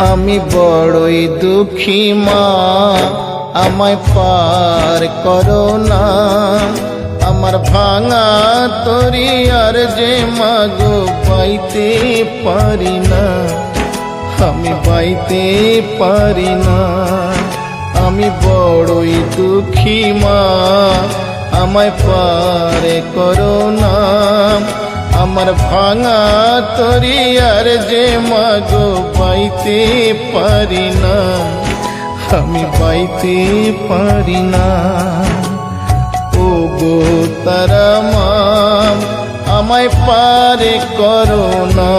আমি বড়ই দুঃখী মা, আমায় পার করো না। আমার ভাঙা তরি আর যে মাগো পাইতে পারি না, আমি পাইতে পারি না। আমি বড়ই দুঃখী মা, আমায় পার করো না। আমার ভাঙা তরি আর যে মাগো পাইতে পারি না, আমি পাইতে পারি না। ও গো তারা মা, আমায় পার করো না।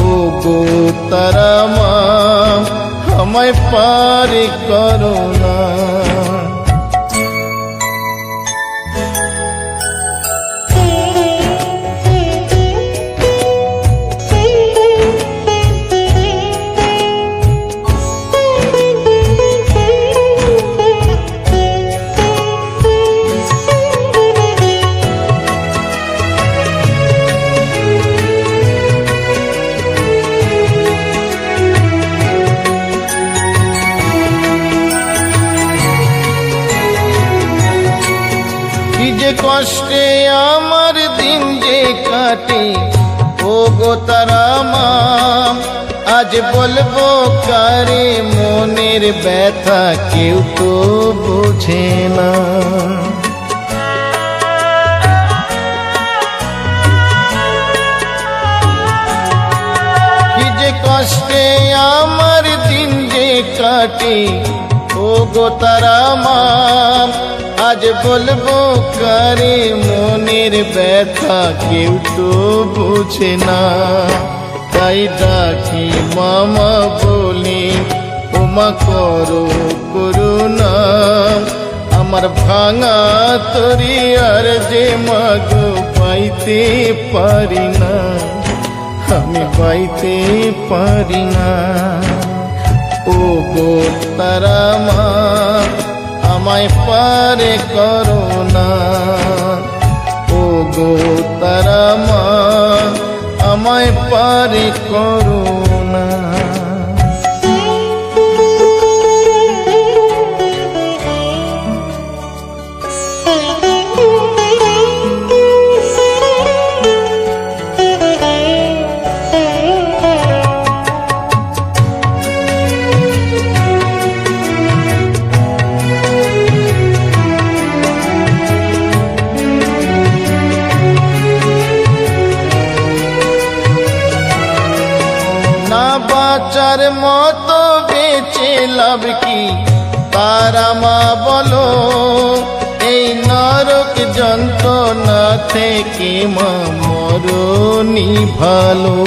ও গো তারা মা, আমায় পার করো না। কষ্টে আমার দিন যে কাটে, ও গো তারা মা, আজ বলবো কারে মনের ব্যথা, কেউ তো বোঝে না। কি যে কষ্টে আমার দিন যে কাটে, ও গো তারা মা, আজ বলবো কারে মনের ব্যথা, কেউ তো বুঝে না। তাই ডাকি মামা বলি, ওমা করো করুণা। আমার ভাঙা তরি আর যে মাগো পাইতে পারি না, আমি পাইতে পারি না। ও গো তারা মা, আমায় পার করো না। ও গো তারা মা, আমায় পার করো না। বাঁচার মতো বেঁচে লাভ কি তারা মা বলো, এই নরক যন্ত্রণা থেকে মা মরণই ভালো।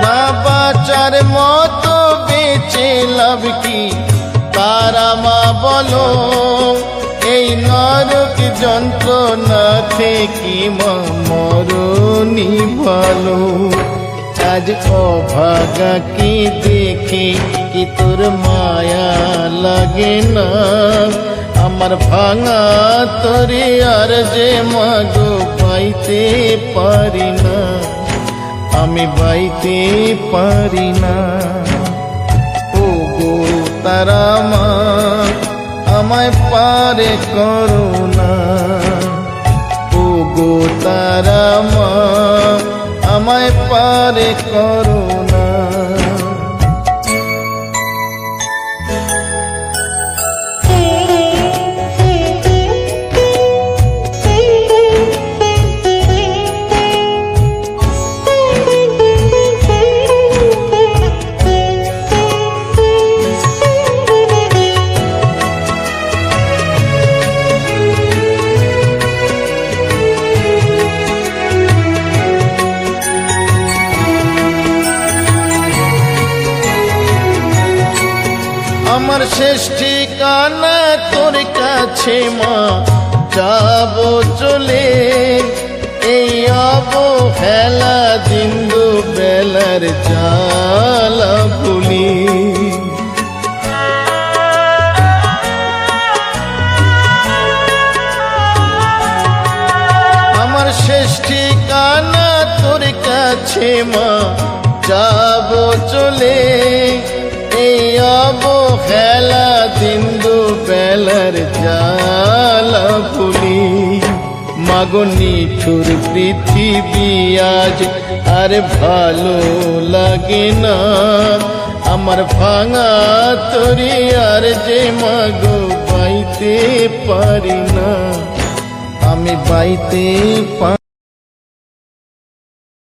না বাঁচার মতো বেঁচে লাভ কি তারা মা বলো, এই নরক যন্ত্রণা থেকে মা মরণই ভালো। আজ অভাগা কি দেখে কি তোর মায়া লাগে না, আমার ভাঙা তরি আর যে মাগো পাইতে পারি না, আমি পাইতে পারি না। ও গো তারা মা, আমায় পার করো না। ও গো তারা মা, আমায় পার করো না। আমার শেষ ঠিকানা তোর কাছে মা, যাবো চলে এই অবহেলা দিন বেলার জ্বালা ভুলি। শেষ ঠিকানা তোর কাছে মা, যাব চলে এই অবহেলা দিন দুবেলার জ্বালা ভুলি। মাগো নিঠুর পৃথিবী আজ আর ভালো লাগে না, আমার ভাঙা তরি আর যে মাগো বাইতে পারি না, আমি বাইতে পারি